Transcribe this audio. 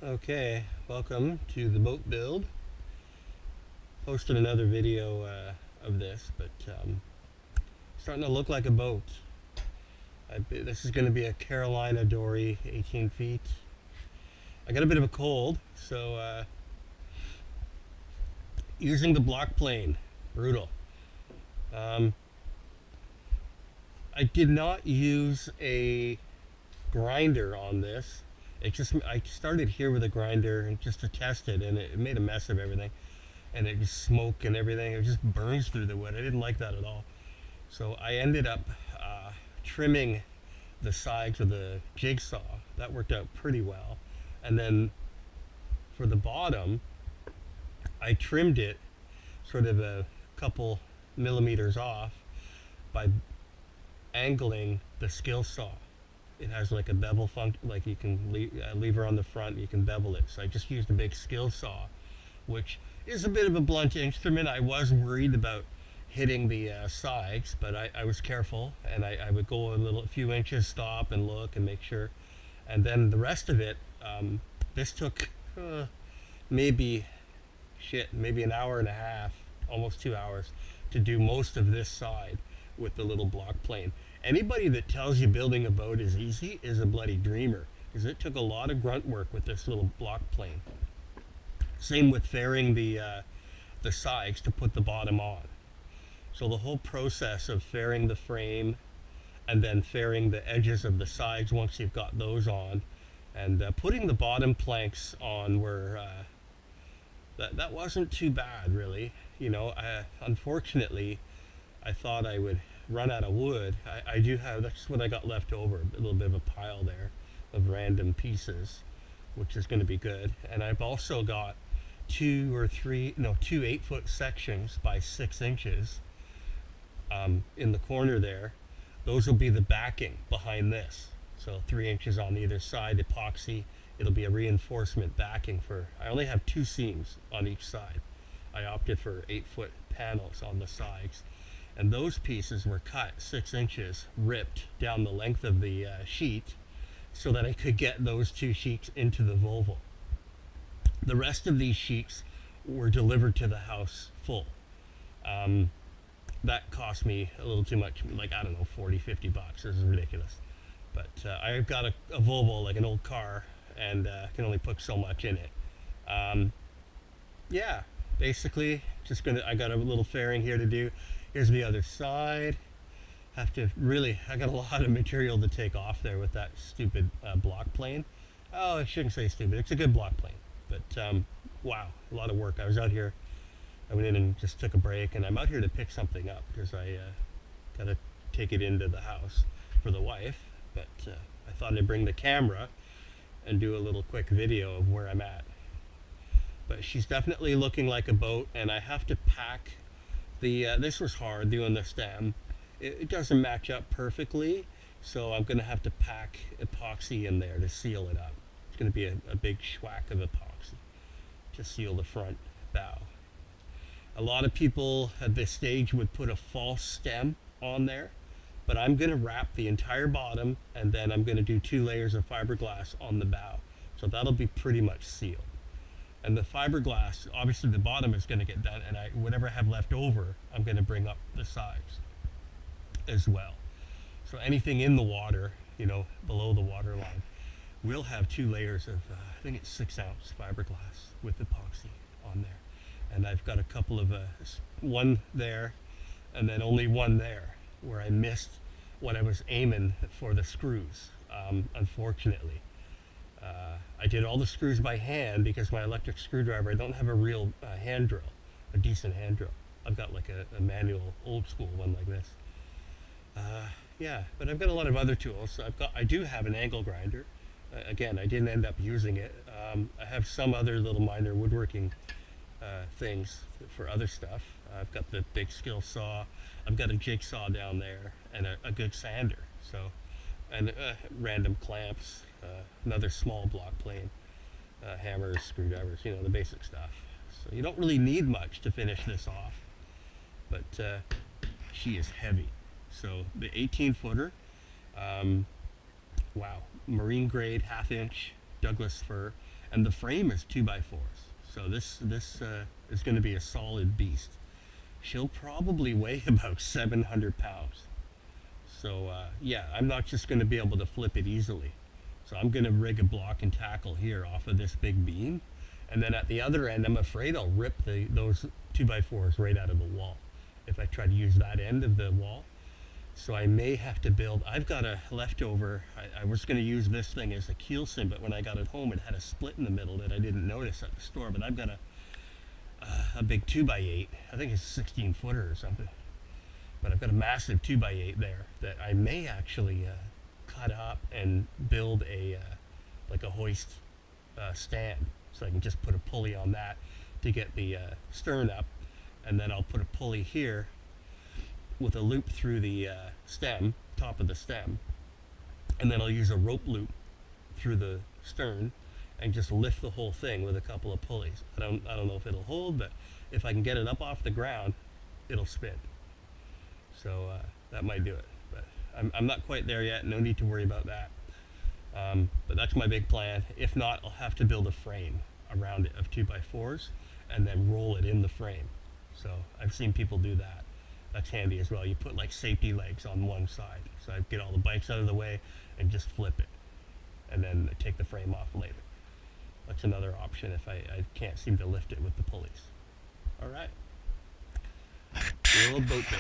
Okay, welcome to the boat build. Posted another video of this, but starting to look like a boat. This is going to be a Carolina Dory, 18 feet. I got a bit of a cold, so using the block plane, brutal. I did not use a grinder on this. I started here with a grinder just to test it, and it made a mess of everything. And it just smoke and everything. It just burns through the wood. I didn't like that at all. So I ended up trimming the sides with a jigsaw. That worked out pretty well. And then for the bottom, I trimmed it sort of a couple millimeters off by angling the skill saw. It has like a bevel function, like you can lever on the front, you can bevel it. So I just used a big skill saw, which is a bit of a blunt instrument. I was worried about hitting the sides, but I was careful, and I would go a few inches, stop and look and make sure. And then the rest of it, this took maybe an hour and a half, almost 2 hours, to do most of this side with the little block plane. Anybody that tells you building a boat is easy is a bloody dreamer, because it took a lot of grunt work with this little block plane. Same with fairing the sides to put the bottom on. So the whole process of fairing the frame and then fairing the edges of the sides once you've got those on, and putting the bottom planks on were that wasn't too bad, really. Unfortunately, I thought I would run out of wood. I do have, that's what I got left over, a little bit of a pile there of random pieces, which is going to be good. And I've also got two 8-foot sections by 6 inches in the corner there. Those will be the backing behind this. So 3 inches on either side, epoxy. It'll be a reinforcement backing for, I only have 2 seams on each side. I opted for 8-foot panels on the sides. And those pieces were cut 6 inches, ripped down the length of the sheet, so that I could get those 2 sheets into the Volvo. The rest of these sheets were delivered to the house full. That cost me a little too much, like, I don't know, 40, 50 bucks. This is ridiculous. But I've got a Volvo, like an old car, and can only put so much in it. Yeah, basically, I got a little fairing here to do. Here's the other side. I got a lot of material to take off there with that stupid block plane. Oh, I shouldn't say stupid. It's a good block plane. But, wow, a lot of work. I was out here. I went in and just took a break, and I'm out here to pick something up because I got to take it into the house for the wife. But I thought I'd bring the camera and do a little quick video of where I'm at. But she's definitely looking like a boat, and I have to pack this was hard doing the stem. It doesn't match up perfectly, so I'm going to have to pack epoxy in there to seal it up. It's going to be a big schwack of epoxy to seal the front bow. A lot of people at this stage would put a false stem on there, but I'm going to wrap the entire bottom, and then I'm going to do 2 layers of fiberglass on the bow. So that'll be pretty much sealed. And the fiberglass, obviously the bottom is going to get done, and whatever I have left over, I'm going to bring up the sides as well. So anything in the water, below the water line, we'll have 2 layers of, I think it's 6-ounce fiberglass with epoxy on there. And I've got a couple of, one there, and then only one there, where I missed what I was aiming for the screws, unfortunately. I did all the screws by hand because my electric screwdriver, I don't have a real hand drill, a decent hand drill. I've got like a manual old school one like this. Yeah, but I've got a lot of other tools. I do have an angle grinder. Again, I didn't end up using it. I have some other little minor woodworking things for other stuff. I've got the big skill saw. I've got a jigsaw down there and a good sander. And random clamps, another small block plane, hammers, screwdrivers, the basic stuff. So you don't really need much to finish this off, but she is heavy. So the 18-footer, wow, marine grade 1/2 inch Douglas fir, and the frame is 2x4s. So this is going to be a solid beast. She'll probably weigh about 700 pounds. So yeah, I'm not just going to be able to flip it easily. So I'm going to rig a block and tackle here off of this big beam. And then at the other end, I'm afraid I'll rip those 2x4s right out of the wall if I try to use that end of the wall. So I may have to build, I've got a leftover, I was going to use this thing as a keelson, but when I got it home it had a split in the middle that I didn't notice at the store. But I've got a big 2x8, I think it's a 16 footer or something. But I've got a massive 2x8 there that I may actually cut up and build like a hoist stand. So I can just put a pulley on that to get the stern up, and then I'll put a pulley here with a loop through the stem, top of the stem, and then I'll use a rope loop through the stern and just lift the whole thing with a couple of pulleys. I don't know if it'll hold, but if I can get it up off the ground, it'll spin. So that might do it. But I'm not quite there yet. No need to worry about that. But that's my big plan. If not, I'll have to build a frame around it of 2x4s and then roll it in the frame. So I've seen people do that. That's handy as well. You put like safety legs on one side. So I get all the bikes out of the way and just flip it. And then take the frame off later. That's another option if I can't seem to lift it with the pulleys. Alright. Little boat build.